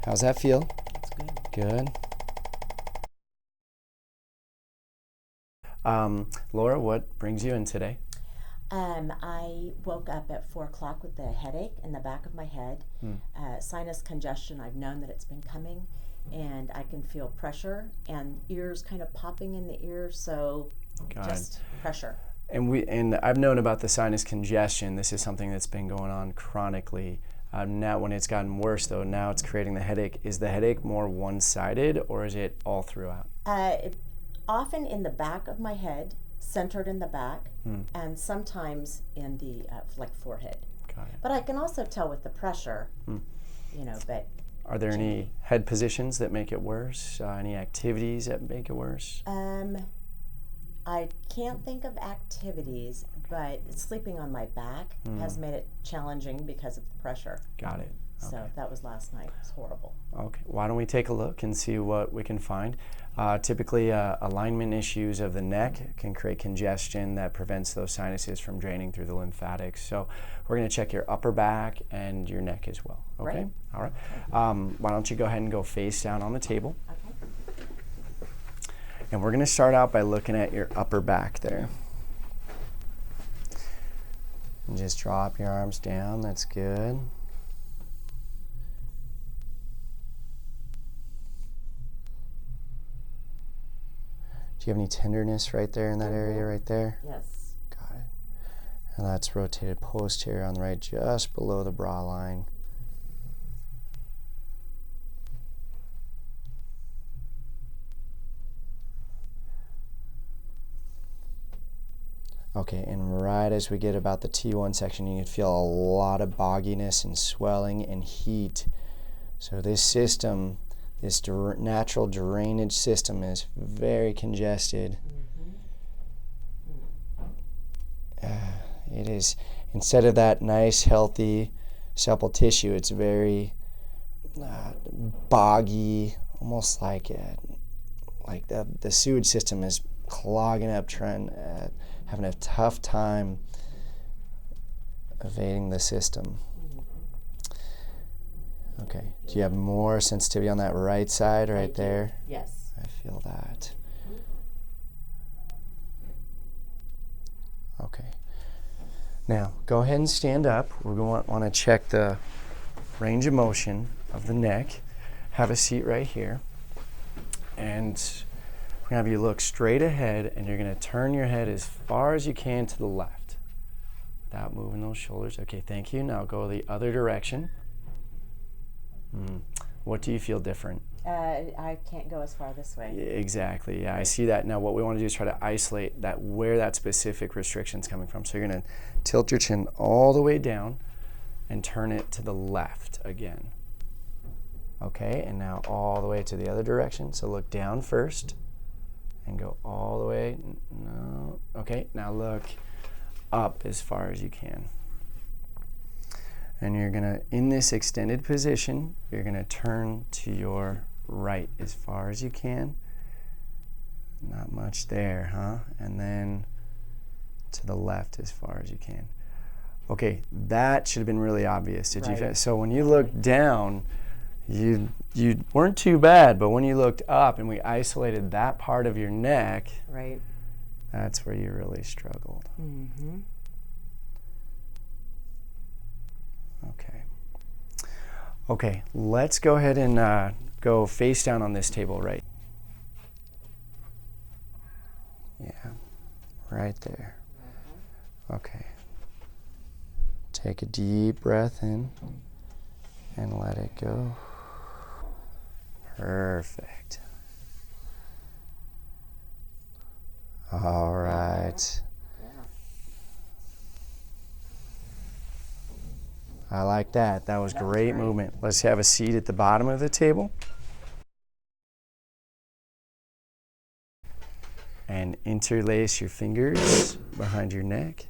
How's that feel? That's Good. Laura, what brings you in today? I woke up at 4 o'clock with a headache in the back of my head. Sinus congestion, I've known that it's been coming, and I can feel pressure and ears kind of popping in the ears, so just pressure. And I've known about the sinus congestion. This is something that's been going on chronically. Now when it's gotten worse though, now it's creating the headache. Is the headache more one-sided or is it all throughout? Often in the back of my head, centered in the back, and sometimes in the forehead. Got it. But I can also tell with the pressure, but... Are there any head positions that make it worse? Any activities that make it worse? I can't think of activities, but sleeping on my back has made it challenging because of the pressure. Got it. Okay. So that was last night. It was horrible. Okay, why don't we take a look and see what we can find. Typically, alignment issues of the neck can create congestion that prevents those sinuses from draining through the lymphatics. So we're going to check your upper back and your neck as well. Okay? Right. All right. Why don't you go ahead and go face down on the table. Okay. And we're going to start out by looking at your upper back there. And just drop your arms down. That's good. Do you have any tenderness right there in that area right there? Yes. Got it. And that's rotated posterior on the right, just below the bra line. Okay, and right as we get about the T1 section, you can feel a lot of bogginess and swelling and heat. So this system, this natural drainage system is very congested. It is, instead of that nice, healthy, supple tissue, it's very boggy, almost like the sewage system is clogging up, having a tough time evading the system. Okay, do you have more sensitivity on that right side right there? Yes. I feel that. Okay. Now, go ahead and stand up. We're going to want to check the range of motion of the neck. Have a seat right here. And we're going to have you look straight ahead, and you're going to turn your head as far as you can to the left without moving those shoulders. Okay, thank you. Now go the other direction. What do you feel different? I can't go as far this way. Exactly. Yeah, I see that. Now what we want to do is try to isolate where that specific restriction is coming from. So you're going to tilt your chin all the way down and turn it to the left again. Okay, and now all the way to the other direction. So look down first and go all the way. No. Okay, now look up as far as you can. And you're gonna, in this extended position, you're gonna turn to your right as far as you can. Not much there, huh? And then to the left as far as you can. Okay, that should have been really obvious. Did you? So when you looked down, you weren't too bad, but when you looked up and we isolated that part of your neck, right, that's where you really struggled. Okay. Okay, let's go ahead and go face down on this table, right? Yeah, right there. Okay. Take a deep breath in and let it go. Perfect. All right. I like that. That was great movement. Let's have a seat at the bottom of the table. And interlace your fingers behind your neck.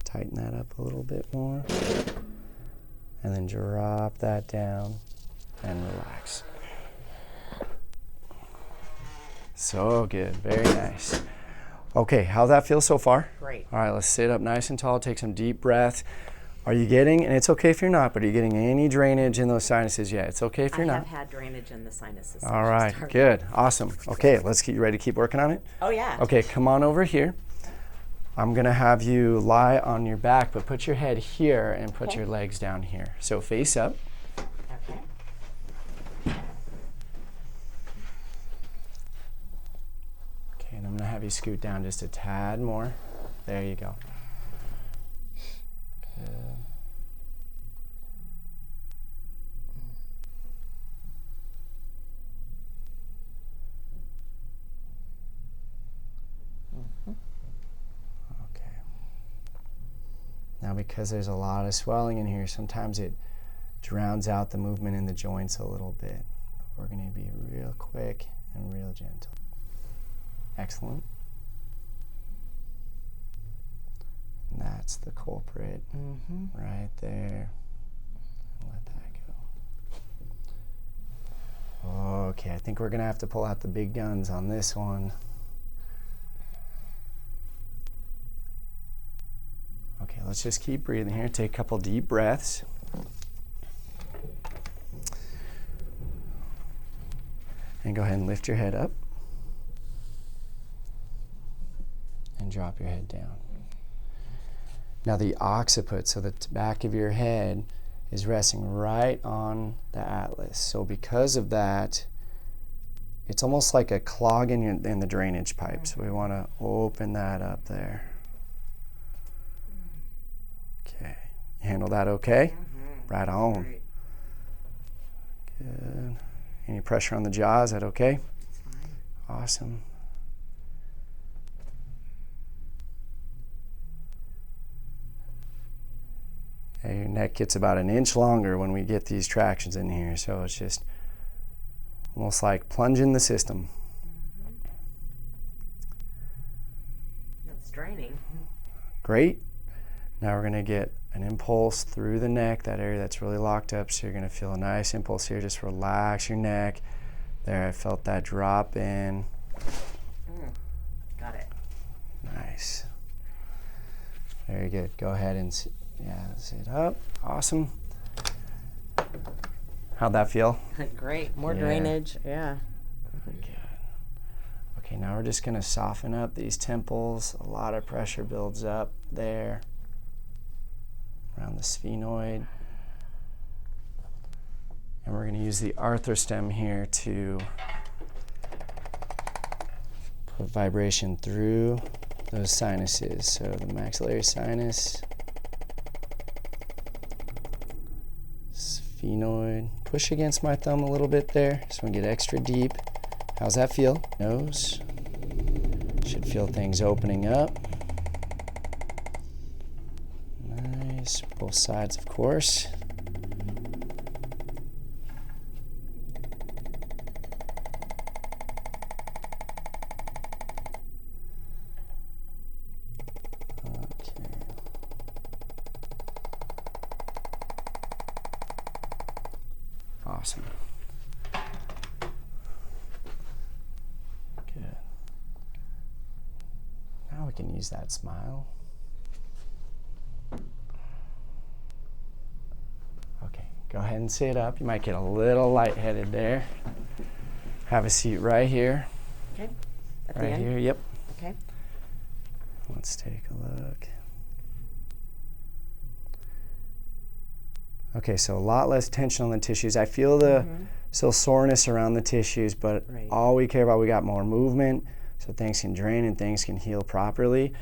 Tighten that up a little bit more. And then drop that down and relax. So good. Very nice. Okay, how's that feel so far? Great. All right, let's sit up nice and tall. Take some deep breaths. Are you getting, and it's okay if you're not, but are you getting any drainage in those sinuses yet? It's okay if you're not. I have had drainage in the sinuses. All right, good, awesome. Okay, let's get you ready to keep working on it. Oh yeah. Okay, come on over here. I'm gonna have you lie on your back, but put your head here and put your legs down here. So face up. Okay. Okay, and I'm gonna have you scoot down just a tad more. There you go. Good. Now, because there's a lot of swelling in here, sometimes it drowns out the movement in the joints a little bit. But we're going to be real quick and real gentle. Excellent. And that's the culprit right there. Let that go. Okay, I think we're going to have to pull out the big guns on this one. Okay, let's just keep breathing here. Take a couple deep breaths. And go ahead and lift your head up. And drop your head down. Now the occiput, so the back of your head is resting right on the atlas. So because of that, it's almost like a clog in the drainage pipe. So we want to open that up there. Okay, you handle that okay? Right on. Great. Good. Any pressure on the jaw? Is that okay? It's fine. Awesome. Yeah, your neck gets about an inch longer when we get these tractions in here, so it's just almost like plunging the system. It's draining. Great. Now we're going to get an impulse through the neck, that area that's really locked up, so you're going to feel a nice impulse here. Just relax your neck. There, I felt that drop in. Got it. Nice. Very good. Go ahead and sit up. Awesome. How'd that feel? Great. More drainage. Yeah. Good. Okay, now we're just going to soften up these temples. A lot of pressure builds up there around the sphenoid. And we're going to use the arthrostem here to put vibration through those sinuses. So the maxillary sinus, sphenoid. Push against my thumb a little bit there so we get extra deep. How's that feel? Nose. Should feel things opening up. Nice. Both sides, of course. Awesome. Good. Now we can use that smile. Okay, go ahead and sit up. You might get a little lightheaded there. Have a seat right here. Okay. At the Right end? here, yep. Okay. Let's take a look. Okay, so a lot less tension on the tissues. I feel the still soreness around the tissues, but all we care about, we got more movement, so things can drain and things can heal properly.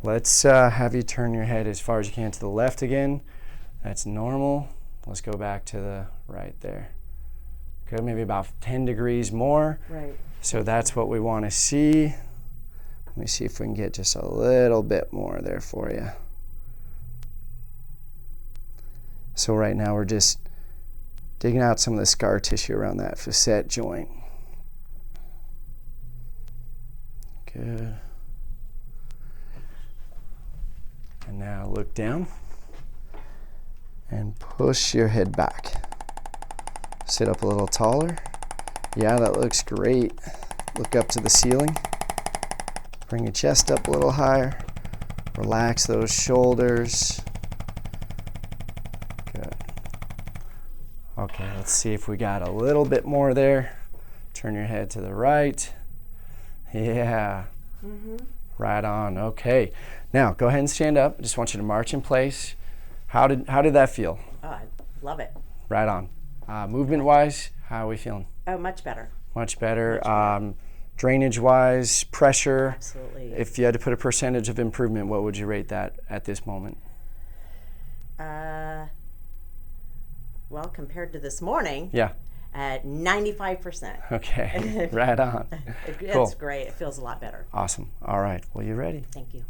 Let's have you turn your head as far as you can to the left again. That's normal. Let's go back to the right there. Good, maybe about 10 degrees more. Right. So that's what we want to see. Let me see if we can get just a little bit more there for you. So right now we're just digging out some of the scar tissue around that facet joint. Good. And now look down and push your head back. Sit up a little taller. Yeah, that looks great. Look up to the ceiling. Bring your chest up a little higher. Relax those shoulders. Okay, let's see if we got a little bit more there. Turn your head to the right. Yeah. Right on. Okay. Now go ahead and stand up. I just want you to march in place. How did that feel? Oh, I love it. Right on. Movement-wise, how are we feeling? Oh, much better. Much better. Drainage-wise, pressure. Absolutely. If you had to put a percentage of improvement, what would you rate that at this moment? Well, compared to this morning, Yeah. at 95%. Okay. Right on. It's Cool. great. It feels a lot better. Awesome. All right. Well, you ready? Thank you.